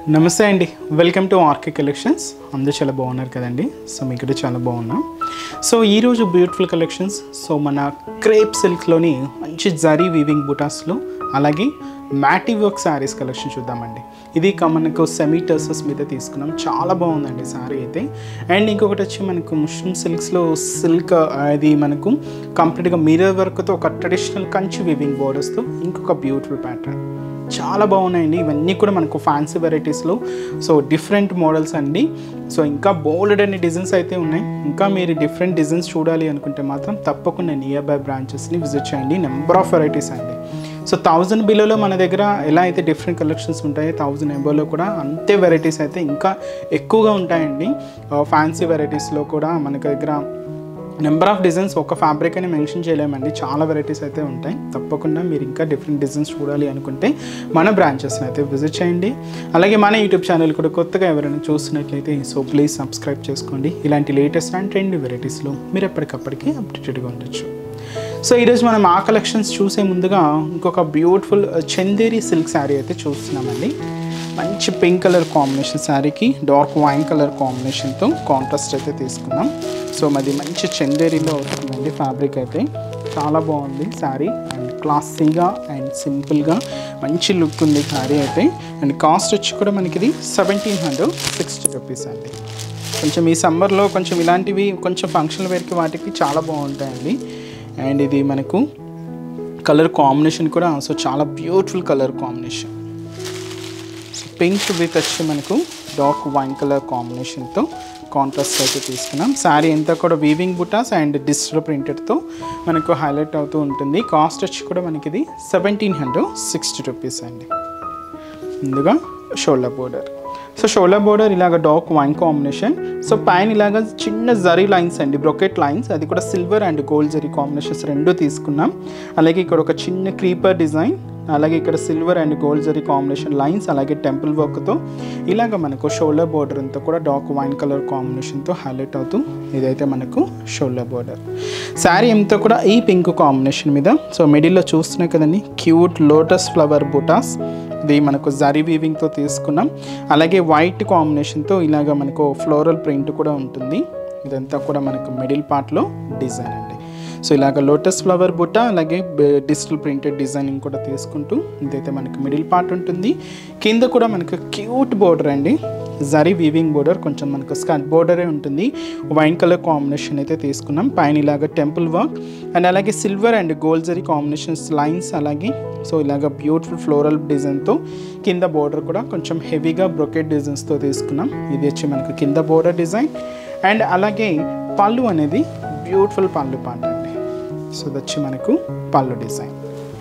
నమస్తే అండి, welcome to RK collections. అందరూ చాలా బాగున్నారు కదండి. సో మీకు కూడా చాలా బాగున్నాం. సో ఈరోజు బ్యూటిఫుల్ కలెక్షన్స్. సో మన క్రేప్ సిల్క్లోని మంచి జరీ వీవింగ్ బుటాస్లో అలాగే మ్యాటి వర్క్ శారీస్ కలెక్షన్ చూద్దామండి. ఇది మనకు సెమీ టర్సెస్ మీద తీసుకున్నాం. చాలా బాగుందండి శారీ అయితే. అండ్ ఇంకొకటి వచ్చి మనకు ముష్రూమ్ సిల్క్స్లో సిల్క్ అది మనకు కంప్లీట్గా మిర్రర్ వర్క్తో ఒక ట్రెడిషనల్ కంచి వీవింగ్ బోర్డర్స్తో ఇంకొక బ్యూటిఫుల్ ప్యాటర్న్. చాలా బాగున్నాయండి. ఇవన్నీ కూడా మనకు ఫ్యాన్సీ వెరైటీస్లో. సో డిఫరెంట్ మోడల్స్ అండి. సో ఇంకా బోల్డ్ అనే డిజైన్స్ అయితే ఉన్నాయి. ఇంకా మీరు డిఫరెంట్ డిజైన్స్ చూడాలి అనుకుంటే మాత్రం తప్పకుండా నియర్ బై బ్రాంచెస్ని విజిట్ చేయండి. నెంబర్ ఆఫ్ వెరైటీస్ అండి. సో 1000 బిలోలో మన దగ్గర ఎలా అయితే డిఫరెంట్ కలెక్షన్స్ ఉంటాయో 1000 ఎబోలో కూడా అంతే వెరైటీస్ అయితే ఇంకా ఎక్కువగా ఉంటాయండి. ఫ్యాన్సీ వెరైటీస్లో కూడా మన దగ్గర నెంబర్ ఆఫ్ డిజైన్స్ ఒక ఫ్యాబ్రిక్ అని మెన్షన్ చేయలేమండి. చాలా వెరైటీస్ అయితే ఉంటాయి. తప్పకుండా మీరు ఇంకా డిఫరెంట్ డిజైన్స్ చూడాలి అనుకుంటే మన బ్రాంచెస్ని అయితే విజిట్ చేయండి. అలాగే మన యూట్యూబ్ ఛానల్ కూడా కొత్తగా ఎవరైనా చూస్తున్నట్లయితే సో ప్లీజ్ సబ్స్క్రైబ్ చేసుకోండి. ఇలాంటి లేటెస్ట్ అండ్ ట్రెండ్ వెరైటీస్లో మీరు ఎప్పటికప్పటికీ అప్డేటెడ్గా ఉండొచ్చు. సో ఈరోజు మనం ఆ కలెక్షన్స్ చూసే ముందుగా ఇంకొక బ్యూటిఫుల్ చందేరి సిల్క్ శారీ అయితే చూస్తున్నామండి. మంచి పింక్ కలర్ కాంబినేషన్ శారీకి డార్క్ వైన్ కలర్ కాంబినేషన్తో కాంట్రాస్ట్ అయితే తీసుకున్నాం. సో మాది మంచి చందేరిలో వస్తుందండి. ఫ్యాబ్రిక్ అయితే చాలా బాగుంది శారీ. అండ్ క్లాసీగా అండ్ సింపుల్గా మంచి లుక్ ఉంది శారీ అయితే. అండ్ కాస్ట్ వచ్చి కూడా మనకి ఇది 1760 రూపీస్ అండి. కొంచెం ఈ సమ్మర్లో కొంచెం ఇలాంటివి కొంచెం ఫంక్షన్ వేర్కి వాటికి చాలా బాగుంటాయండి. అండ్ ఇది మనకు కలర్ కాంబినేషన్ కూడా సో చాలా beautiful colour combination. So pink with వచ్చి మనకు డార్క్ వైన్ కలర్ కాంబినేషన్తో కాంట్రాస్ట్ అయితే తీసుకున్నాం. శారీ అంతా కూడా వీవింగ్ బుటాస్ అండ్ డిజిటల్ ప్రింటెడ్తో మనకు హైలైట్ అవుతూ ఉంటుంది. కాస్ట్ వచ్చి కూడా మనకి ఇది 1760 రూపీస్ అండి. ముందుగా shoulder border. So shoulder border ఇలాగ డార్క్ వైన్ కాంబినేషన్. సో పైన ఇలాగ చిన్న జరీ లైన్స్ అండి, బ్రొకెట్ లైన్స్. అది కూడా silver and gold zari combinations రెండు తీసుకున్నాం. అలాగే ఇక్కడ ఒక చిన్న క్రీపర్ డిజైన్, అలాగే ఇక్కడ silver and gold zari combination lines, అలాగే టెంపుల్ వర్క్తో ఇలాగ మనకు షోల్డర్ బోర్డర్ అంతా కూడా డార్క్ వైన్ కలర్ కాంబినేషన్తో హైలైట్ అవుతూ ఇదైతే మనకు షోల్డర్ బోర్డర్. శారీ అంతా కూడా ఈ పింక్ కాంబినేషన్ మీద. సో మిడిల్లో చూస్తున్నాయి కదండి క్యూట్ లోటస్ ఫ్లవర్ బుటాస్. ఇది మనకు జరీ వీవింగ్తో తీసుకున్నాం. అలాగే వైట్ కాంబినేషన్తో ఇలాగ మనకు ఫ్లోరల్ ప్రింట్ కూడా ఉంటుంది. ఇదంతా కూడా మనకు మిడిల్ పార్ట్లో డిజైన్ అండి. సో ఇలాగ లోటస్ ఫ్లవర్ బుట్ట అలాగే డిజిటల్ ప్రింటెడ్ డిజైనింగ్ కూడా తీసుకుంటూ ఇదైతే మనకు మిడిల్ పార్ట్ ఉంటుంది. కింద కూడా మనకు క్యూట్ బోర్డర్ అండి, జరీ వీవింగ్ బోర్డర్. కొంచెం మనకు స్కర్ట్ బోర్డరే ఉంటుంది. వైన్ కలర్ కాంబినేషన్ అయితే తీసుకున్నాం. పైన ఇలాగ టెంపుల్ వర్క్ అండ్ అలాగే silver and gold zari combinations lines. అలాగే సో ఇలాగ బ్యూటిఫుల్ ఫ్లోరల్ డిజైన్తో కింద బోర్డర్ కూడా కొంచెం హెవీగా బ్రొకెట్ డిజైన్స్తో తీసుకున్నాం. ఇది వచ్చి మనకు కింద బోర్డర్ డిజైన్. అండ్ అలాగే పళ్ళు అనేది బ్యూటిఫుల్ పళ్ళు పాట అండి. సో ఇది వచ్చి మనకు పళ్ళు డిజైన్.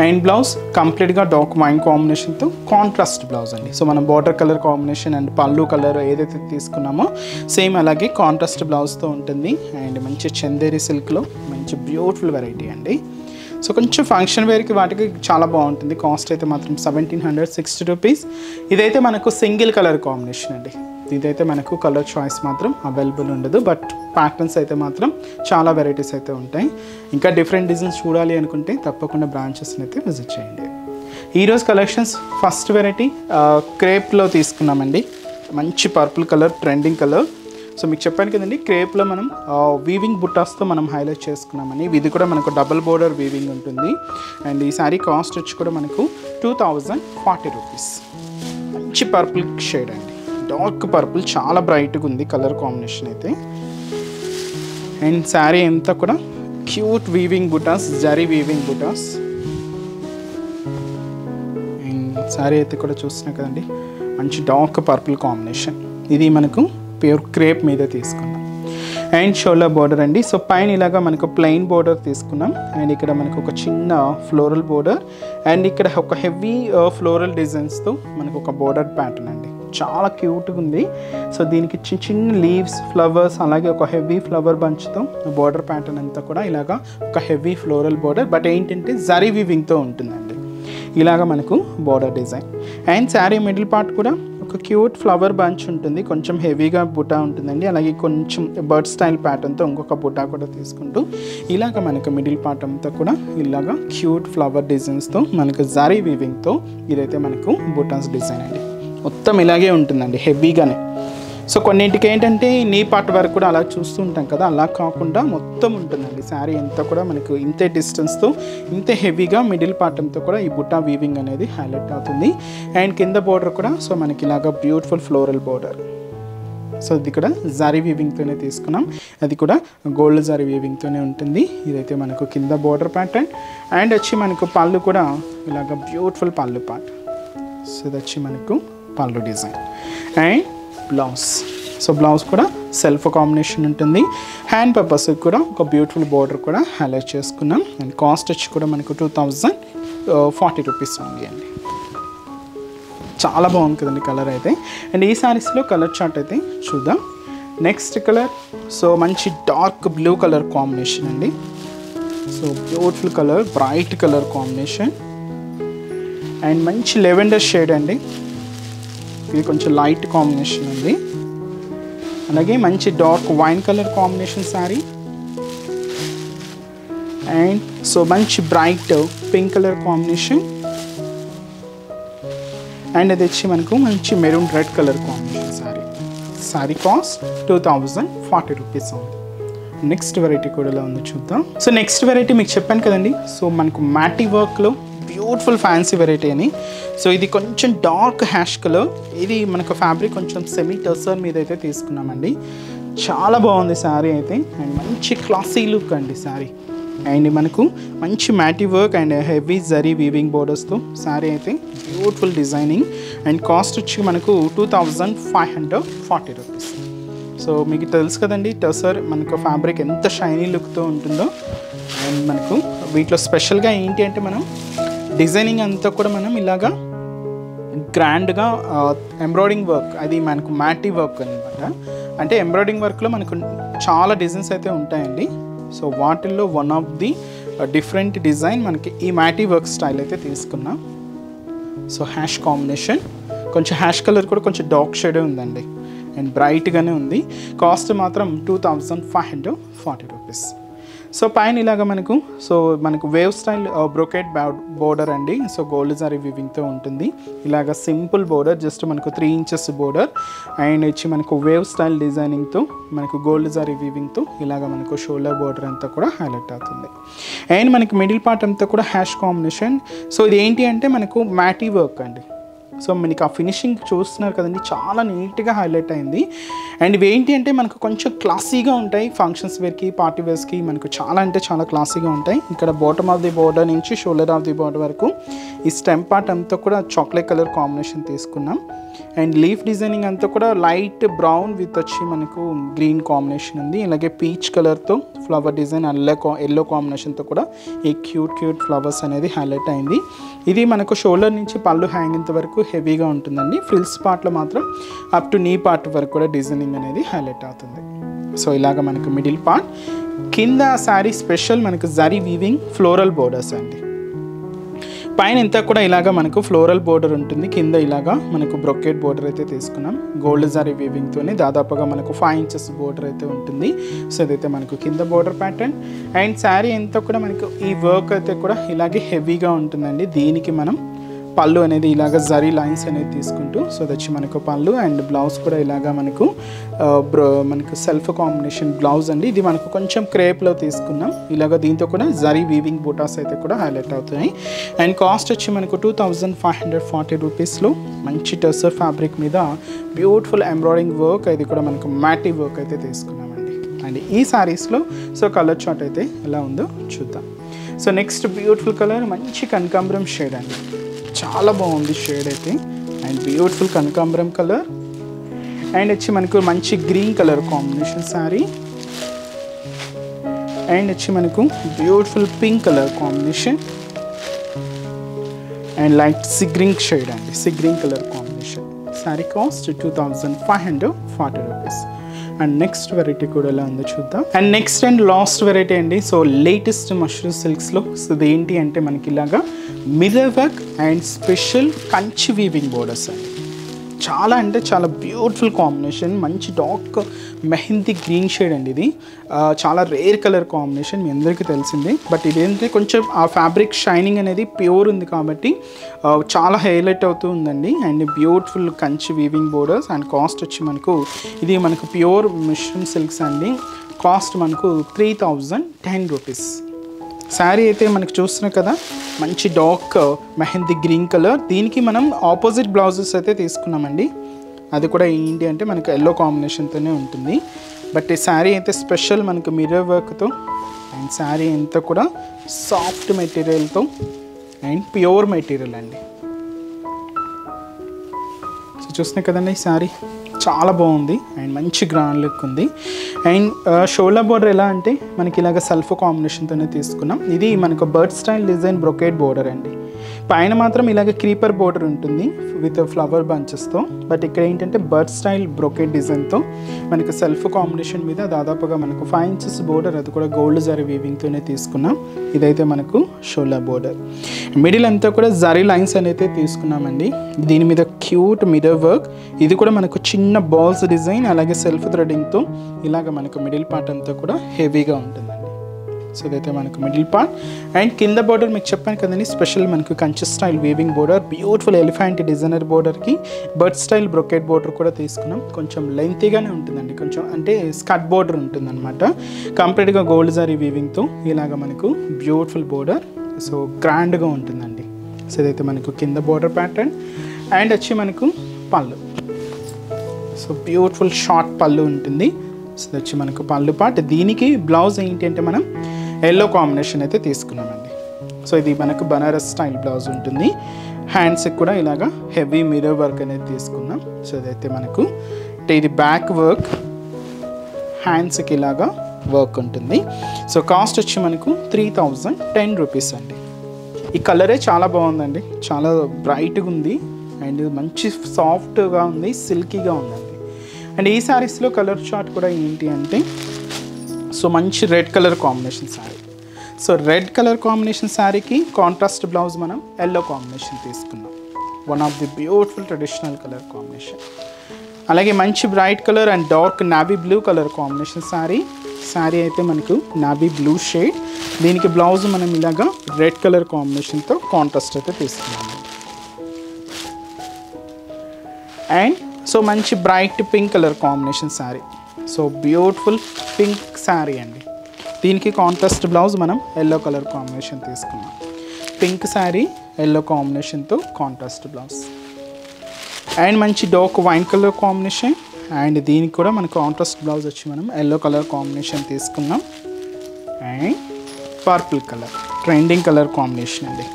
అండ్ బ్లౌజ్ కంప్లీట్గా డార్క్ వైన్ కాంబినేషన్తో కాంట్రాస్ట్ బ్లౌజ్ అండి. సో మనం బార్డర్ కలర్ కాంబినేషన్ అండ్ పళ్ళు కలర్ ఏదైతే తీసుకున్నామో సేమ్ అలాగే కాంట్రాస్ట్ బ్లౌజ్తో ఉంటుంది. అండ్ మంచి చందేరి సిల్క్లో మంచి బ్యూటిఫుల్ వెరైటీ అండి. సో కొంచెం ఫంక్షన్ వేర్కి వాటికి చాలా బాగుంటుంది. కాస్ట్ అయితే మాత్రం 1760 రూపీస్. ఇదైతే మనకు సింగిల్ కలర్ కాంబినేషన్ అండి. ఇదైతే మనకు కలర్ చాయిస్ మాత్రం అవైలబుల్ ఉండదు, బట్ ప్యాటర్న్స్ అయితే మాత్రం చాలా వెరైటీస్ అయితే ఉంటాయి. ఇంకా డిఫరెంట్ డిజైన్స్ చూడాలి అనుకుంటే తప్పకుండా బ్రాంచెస్ని అయితే విజిట్ చేయండి. ఈరోజు కలెక్షన్స్ ఫస్ట్ వెరైటీ క్రేప్లో తీసుకున్నామండి. మంచి purple colour trending colour. So మీకు చెప్పాను కదండి క్రేప్లో మనం వీవింగ్ బుట్టాస్తో మనం హైలైట్ చేసుకున్నామని. ఇది కూడా మనకు డబుల్ బోర్డర్ వీవింగ్ ఉంటుంది. అండ్ ఈ శారీ కాస్ట్ వచ్చి కూడా మనకు 2040 రూపీస్. మంచి పర్పుల్ షేడ్ అండి, డార్క్ పర్పుల్, చాలా బ్రైట్గా ఉంది కలర్ కాంబినేషన్ అయితే. అండ్ శారీ అంతా కూడా cute weaving butas, zari weaving butas. And sari అయితే కూడా చూస్తున్నాం కదండి మంచి డార్క్ పర్పుల్ కాంబినేషన్. ఇది మనకు ప్యూర్ క్రేప్ మీద తీసుకున్నాం. అండ్ షోల్డర్ బోర్డర్ అండి. సో పైన ఇలాగా మనకు ప్లెయిన్ బోర్డర్ తీసుకున్నాం. అండ్ ఇక్కడ మనకు ఒక చిన్న ఫ్లోరల్ బోర్డర్ అండ్ ఇక్కడ ఒక హెవీ ఫ్లోరల్ డిజైన్స్తో మనకు ఒక బోర్డర్ ప్యాటర్న్ అండి. చాలా క్యూట్గా ఉంది. సో దీనికి చిన్న చిన్న లీవ్స్, ఫ్లవర్స్, అలాగే ఒక హెవీ ఫ్లవర్ బంచ్తో బోర్డర్ ప్యాటర్న్ అంతా కూడా ఇలాగా ఒక హెవీ ఫ్లోరల్ బోర్డర్, బట్ ఏంటంటే జరీ వీవింగ్తో ఉంటుందండి. ఇలాగా మనకు border design. And sari middle part కూడా ఒక క్యూట్ ఫ్లవర్ బంచ్ ఉంటుంది. కొంచెం హెవీగా బుటా ఉంటుందండి. అలాగే కొంచెం బర్డ్ స్టైల్ ప్యాటర్న్తో ఇంకొక బుటా కూడా తీసుకుంటూ ఇలాగ మనకు మిడిల్ పార్ట్ అంతా కూడా ఇలాగా క్యూట్ ఫ్లవర్ డిజైన్స్తో మనకు జరీ వీవింగ్తో ఇదైతే మనకు బుటాస్ డిజైన్ అండి. మొత్తం ఇలాగే ఉంటుందండి, హెవీగానే. సో కొన్నింటికి ఏంటంటే నీ పార్ట్ వరకు కూడా అలా చూస్తూ ఉంటాం కదా, అలా కాకుండా మొత్తం ఉంటుందండి. శారీ అంతా కూడా మనకు ఇంతే డిస్టెన్స్తో ఇంతే హెవీగా మిడిల్ పార్ట్ అంతా కూడా ఈ బుట్టా వీవింగ్ అనేది హైలైట్ అవుతుంది. అండ్ కింద బోర్డర్ కూడా సో మనకి ఇలాగా బ్యూటిఫుల్ ఫ్లోరల్ బోర్డర్. సో ఇది కూడా జారీ వీవింగ్తోనే తీసుకున్నాం, అది కూడా గోల్డ్ జారీ వీవింగ్తోనే ఉంటుంది. ఇదైతే మనకు కింద బోర్డర్ ప్యాటర్న్. అండ్ వచ్చి మనకు పళ్ళు కూడా ఇలాగ బ్యూటిఫుల్ పళ్ళు పార్ట్. సో ఇది వచ్చి మనకు పళ్ళు design. And blouse, so blouse కూడా సెల్ఫ్ కాంబినేషన్ ఉంటుంది. హ్యాండ్ పర్పస్ కూడా ఒక బ్యూటిఫుల్ బోర్డర్ కూడా హైలైట్ చేసుకున్నాం. అండ్ కాస్ట్ వచ్చి కూడా మనకు 2040 రూపీస్ ఉంది అండి. చాలా బాగుంది కదండి కలర్ అయితే. అండ్ ఈ శారీస్లో కలర్ చార్ట్ అయితే చూద్దాం. నెక్స్ట్ కలర్ సో మంచి డార్క్ బ్లూ కలర్ కాంబినేషన్ అండి. So beautiful colour, bright colour combination. And మంచి లెవెండర్ షేడ్ అండి, ఇది కొంచెం లైట్ కాంబినేషన్ ఉంది. అలాగే మంచి dark wine colour combination sari. And so మంచి bright pink colour combination. And అది వచ్చి మనకు మంచి maroon red colour combination sari. Sari cost 2040 rupees ఉంది. నెక్స్ట్ వెరైటీ కూడా ఎలా ఉందో చూద్దాం. సో నెక్స్ట్ వెరైటీ మీకు చెప్పాను కదండి, సో మనకు మ్యాటీ వర్క్లో బ్యూటిఫుల్ ఫ్యాన్సీ వెరైటీ అని. సో ఇది కొంచెం డార్క్ హ్యాష్ కలర్, ఇది మనకు ఫ్యాబ్రిక్ కొంచెం సెమీ టర్సర్ మీద అయితే తీసుకున్నామండి. చాలా బాగుంది శారీ అయితే. అండ్ మంచి క్లాసీ లుక్ అండి శారీ. అండ్ మనకు మంచి matte work and heavy zari weaving బోర్డర్స్తో శారీ అయితే బ్యూటిఫుల్ డిజైనింగ్. అండ్ కాస్ట్ వచ్చి మనకు 2540 రూపీస్. సో మీకు తెలుసు కదండి టర్సర్ మనకు ఫ్యాబ్రిక్ ఎంత షైనీ లుక్తో ఉంటుందో. అండ్ మనకు వీటిలో స్పెషల్గా ఏంటి అంటే మనం డిజైనింగ్ అంతా కూడా మనం ఇలాగా గ్రాండ్గా ఎంబ్రాయిడింగ్ వర్క్, అది మనకు మ్యాటీ వర్క్ అనమాట. అంటే ఎంబ్రాయిడింగ్ వర్క్లో మనకు చాలా డిజైన్స్ అయితే ఉంటాయండి. సో వాటిల్లో one of the different design మనకి ఈ మ్యాటీ వర్క్ స్టైల్ అయితే తీసుకున్నాం. సో హ్యాష్ కాంబినేషన్, కొంచెం హ్యాష్ కలర్ కూడా కొంచెం డార్క్ షేడే ఉందండి. అండ్ బ్రైట్గానే ఉంది. కాస్ట్ మాత్రం 2540 రూపీస్. సో పైన ఇలాగ మనకు వేవ్ స్టైల్ బ్రోకెట్ బోర్డర్ అండి. సో గోల్డ్ జారీ వీవింగ్తో ఉంటుంది. ఇలాగ సింపుల్ బోర్డర్, జస్ట్ మనకు 3 ఇంచెస్ బోర్డర్. అండ్ వచ్చి మనకు వేవ్ స్టైల్ డిజైనింగ్తో మనకు గోల్డ్ జారీ వీవింగ్తో ఇలాగ మనకు షోల్డర్ బోర్డర్ అంతా కూడా హైలైట్ అవుతుంది. అండ్ మనకి మిడిల్ పార్ట్ అంతా కూడా హ్యాష్ కాంబినేషన్. సో ఇది ఏంటి అంటే మనకు మ్యాటీ వర్క్ అండి. సో మనకి ఆ ఫినిషింగ్ చూస్తున్నారు కదండి, చాలా నీట్గా హైలైట్ అయింది. అండ్ ఇవి ఏంటి అంటే మనకు కొంచెం క్లాసీగా ఉంటాయి, ఫంక్షన్స్ వేర్కి పార్టీ వేర్స్కి మనకు చాలా అంటే చాలా క్లాసీగా ఉంటాయి. ఇక్కడ బాటమ్ ఆఫ్ ది బోర్డర్ నుంచి షోల్డర్ ఆఫ్ ది బోర్డర్ వరకు ఈ స్టెమ్ పార్ట్ అంతా కూడా చాక్లెట్ కలర్ కాంబినేషన్ తీసుకున్నాం. అండ్ లీఫ్ డిజైనింగ్ అంతా కూడా లైట్ బ్రౌన్ విత్ వచ్చి మనకు గ్రీన్ కాంబినేషన్ ఉంది. అలాగే పీచ్ కలర్తో ఫ్లవర్ డిజైన్, ఎల్లో కాంబినేషన్తో కూడా ఈ క్యూట్ ఫ్లవర్స్ అనేది హైలైట్ అయింది. ఇది మనకు షోల్డర్ నుంచి పళ్ళు హ్యాంగింగ్ వరకు హెవీగా ఉంటుందండి. ఫ్రిల్స్ పార్ట్లో మాత్రం అప్ టు నీ పార్ట్ వరకు కూడా డిజైనింగ్ అనేది హైలైట్ అవుతుంది. సో ఇలాగ మనకు మిడిల్ పార్ట్, కింద శారీ స్పెషల్ మనకు జరీ వీవింగ్ ఫ్లోరల్ బోర్డర్స్ అండి. పైన ఇంతా కూడా ఇలాగ మనకు ఫ్లోరల్ బోర్డర్ ఉంటుంది, కింద ఇలాగా మనకు బ్రొకెట్ బోర్డర్ అయితే తీసుకున్నాం. గోల్డ్ జరీ వీవింగ్తోనే దాదాపుగా మనకు 5 ఇంచెస్ బోర్డర్ అయితే ఉంటుంది. సో ఇదైతే మనకు కింద బోర్డర్ ప్యాటర్న్. అండ్ శారీ అంతా కూడా మనకు ఈ వర్క్ అయితే కూడా ఇలాగే హెవీగా ఉంటుందండి. దీనికి మనం పళ్ళు అనేది ఇలాగ జరీ లైన్స్ అనేది తీసుకుంటూ, సో దచ్చి మనకు పళ్ళు. అండ్ బ్లౌజ్ కూడా ఇలాగా మనకు సెల్ఫ్ కాంబినేషన్ బ్లౌజ్ అండి. ఇది మనకు కొంచెం క్రేప్లో తీసుకున్నాం. ఇలాగ దీంతో కూడా జరీ వీవింగ్ బూటాస్ అయితే కూడా హైలైట్ అవుతున్నాయి. అండ్ కాస్ట్ వచ్చి మనకు 2540 రూపీస్లో మంచి టెస్సర్ ఫ్యాబ్రిక్ మీద బ్యూటిఫుల్ ఎంబ్రాయిడింగ్ వర్క్, ఇది కూడా మనకు మ్యాటీ వర్క్ అయితే తీసుకున్నామండి. అండ్ ఈ శారీస్లో సో కలర్ చార్ట్ అయితే ఎలా ఉందో చూద్దాం. సో నెక్స్ట్ బ్యూటిఫుల్ కలర్ మంచి కనకాంబరం షేడ్ అండి, చాలా బాగుంది షేడ్ అయితే. అండ్ బ్యూటిఫుల్ కనకాంబరం కలర్. అండ్ వచ్చి మనకు మంచి green colour combination sari. And వచ్చి మనకు beautiful pink colour combination. And light sea green shade అండి, sea green colour combination. Sari cost 2540 rupees. And next variety కూడా ఎలా ఉందో చూద్దాం. And next and last variety అండి. సో లేటెస్ట్ మష్రూమ్ సిల్క్స్లో సో ఇది ఏంటి అంటే మనకి ఇలాగా mirror work and special Kanchi weaving borders అండి. చాలా అంటే చాలా బ్యూటిఫుల్ కాంబినేషన్, మంచి డార్క్ మెహందీ గ్రీన్ షేడ్ అండి. ఇది చాలా రేర్ కలర్ కాంబినేషన్, మీ అందరికీ తెలిసిందే. బట్ ఇదేంటంటే కొంచెం ఆ ఫ్యాబ్రిక్ షైనింగ్ అనేది ప్యూర్ ఉంది కాబట్టి చాలా హైలైట్ అవుతూ ఉందండి. And beautiful Kanchi weaving borders. And cost వచ్చి మనకు ఇది మనకు ప్యూర్ మిశ్రమ్ సిల్క్స్ అండి. కాస్ట్ మనకు 3010 రూపీస్. శారీ అయితే మనకు చూస్తున్నాం కదా, మంచి డార్క్ మెహందీ గ్రీన్ కలర్. దీనికి మనం ఆపోజిట్ బ్లౌజెస్ అయితే తీసుకున్నామండి. అది కూడా ఏంటి అంటే మనకు ఎల్లో కాంబినేషన్తోనే ఉంటుంది. బట్ ఈ శారీ అయితే స్పెషల్ మనకు మిర్రర్ వర్క్తో, అండ్ శారీ అంతా కూడా సాఫ్ట్ మెటీరియల్తో అండ్ ప్యూర్ మెటీరియల్ అండి. సో చూస్తున్నాయి కదండి, ఈ శారీ చాలా బాగుంది అండ్ మంచి గ్రాండ్ లుక్ ఉంది. అండ్ షోల్డర్ బోర్డర్ ఎలా అంటే మనకి ఇలాగ సెల్ఫ్ కాంబినేషన్తోనే తీసుకున్నాం. ఇది మనకు bird style design brocade border అండి. పైన మాత్రం ఇలాగ క్రీపర్ బోర్డర్ ఉంటుంది విత్ ఫ్లవర్ బంచెస్తో. బట్ ఇక్కడ ఏంటంటే బర్డ్ స్టైల్ బ్రొకేట్ డిజైన్తో మనకు సెల్ఫ్ కాంబినేషన్ మీద దాదాపుగా మనకు 5 ఇంచెస్ బోర్డర్, అది కూడా గోల్డ్ జరీ వీవింగ్తోనే తీసుకున్నాం. ఇదైతే మనకు షోల్డర్ బోర్డర్. మిడిల్ అంతా కూడా జరీ లైన్స్ అనేది తీసుకున్నామండి. దీని మీద క్యూట్ మిర్రర్ వర్క్. ఇది కూడా మనకు చిన్న బాల్స్ డిజైన్, అలాగే సెల్ఫ్ థ్రెడింగ్తో ఇలాగ మనకు మిడిల్ పార్ట్ అంతా కూడా హెవీగా ఉంటుందండి. సో ఇదైతే మనకు మిడిల్ పార్ట్. అండ్ కింద బోర్డర్ మీకు చెప్పాను కదండి, స్పెషల్ మనకు Kanchi style weaving border, beautiful elephant designer బోర్డర్కి బర్డ్ స్టైల్ బ్రొకెట్ బోర్డర్ కూడా తీసుకున్నాం. కొంచెం లెంతీగానే ఉంటుందండి, కొంచెం అంటే స్కర్ట్ బోర్డర్ ఉంటుందన్నమాట. కంప్లీట్గా గోల్డ్ జరీ వీవింగ్తో ఇలాగ మనకు బ్యూటిఫుల్ బోర్డర్. సో గ్రాండ్గా ఉంటుందండి. సో ఇదైతే మనకు కింద బోర్డర్ ప్యాటర్న్. అండ్ వచ్చి మనకు పళ్ళు. సో బ్యూటిఫుల్ షార్ట్ పళ్ళు ఉంటుంది. సో ఇది వచ్చి మనకు పళ్ళు పార్ట్. దీనికి బ్లౌజ్ ఏంటి అంటే మనం ఎల్లో కాంబినేషన్ అయితే తీసుకున్నామండి. సో ఇది మనకు బనారస్ స్టైల్ బ్లౌజ్ ఉంటుంది. హ్యాండ్స్కి కూడా ఇలాగా హెవీ మిర్రర్ వర్క్ అనేది తీసుకున్నాం. సో ఇదైతే మనకు ఇది బ్యాక్ వర్క్, హ్యాండ్స్కి ఇలాగా వర్క్ ఉంటుంది. సో కాస్ట్ వచ్చి మనకు 3010 రూపీస్ అండి. ఈ కలరే చాలా బాగుందండి, చాలా బ్రైట్గా ఉంది అండ్ మంచి సాఫ్ట్గా ఉంది, సిల్కీగా ఉందండి. అండ్ ఈ శారీస్లో కలర్ చార్ట్ కూడా ఏంటి అంటే సో మంచి red colour combination sari. So red colour combination శారీకి కాంట్రాస్ట్ బ్లౌజ్ మనం ఎల్లో కాంబినేషన్ తీసుకున్నాం. One of the beautiful traditional colour combination. అలాగే మంచి bright colour and dark navy blue colour combination sari అయితే మనకు నావీ బ్లూ షేడ్. దీనికి బ్లౌజ్ మనం ఇలాగా రెడ్ కలర్ కాంబినేషన్తో కాంట్రాస్ట్ అయితే తీసుకున్నాము. అండ్ సో మంచి bright pink colour combination sari. So beautiful pink sari అండి. దీనికి కాంట్రాస్ట్ బ్లౌజ్ మనం ఎల్లో కలర్ కాంబినేషన్ తీసుకున్నాం. పింక్ శారీ ఎల్లో కాంబినేషన్తో కాంట్రాస్ట్ బ్లౌజ్. అండ్ మంచి dark wine colour combination. And దీనికి కూడా మనకు కాంట్రాస్ట్ బ్లౌజ్ వచ్చి మనం ఎల్లో కలర్ కాంబినేషన్ తీసుకున్నాం. And purple colour trending colour combination అండి.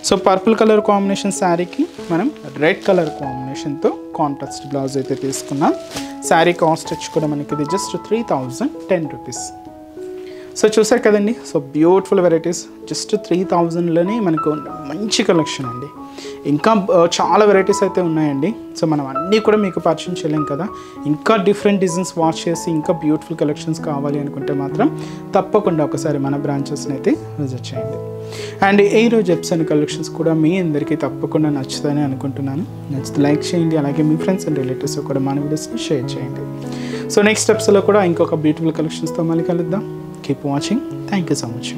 సో పర్పుల్ కలర్ కాంబినేషన్ శారీకి మనం రెడ్ కలర్ కాంబినేషన్తో కాంట్రాస్ట్ బ్లౌజ్ అయితే తీసుకున్నాం. శారీ కాస్ట్ వచ్చి కూడా మనకి ఇది జస్ట్ 3010 రూపీస్. సో చూసారు కదండి, సో బ్యూటిఫుల్ వెరైటీస్ జస్ట్ 3000లోనే మనకు మంచి కలెక్షన్ అండి. ఇంకా చాలా వెరైటీస్ అయితే ఉన్నాయండి. సో మనం అన్నీ కూడా మీకు పరిచయం చేయలేం కదా. ఇంకా డిఫరెంట్ డిజైన్స్ వాచ్ చేసి ఇంకా బ్యూటిఫుల్ కలెక్షన్స్ కావాలి అనుకుంటే మాత్రం తప్పకుండా ఒకసారి మన బ్రాంచెస్ని అయితే విజిట్ చేయండి. అండ్ ఈరోజు ఎపిసోడ్ కలెక్షన్స్ కూడా మీ అందరికీ తప్పకుండా నచ్చుతాయని అనుకుంటున్నాను. నచ్చితే లైక్ చేయండి, అలాగే మీ ఫ్రెండ్స్ అండ్ రిలేటివ్స్ కూడా మన వీడియోస్ని షేర్ చేయండి. సో నెక్స్ట్ ఎపిసోడ్లో కూడా ఇంకొక బ్యూటిఫుల్ కలెక్షన్స్తో మళ్ళీ కలుద్దాం. Keep watching. Thank you so much.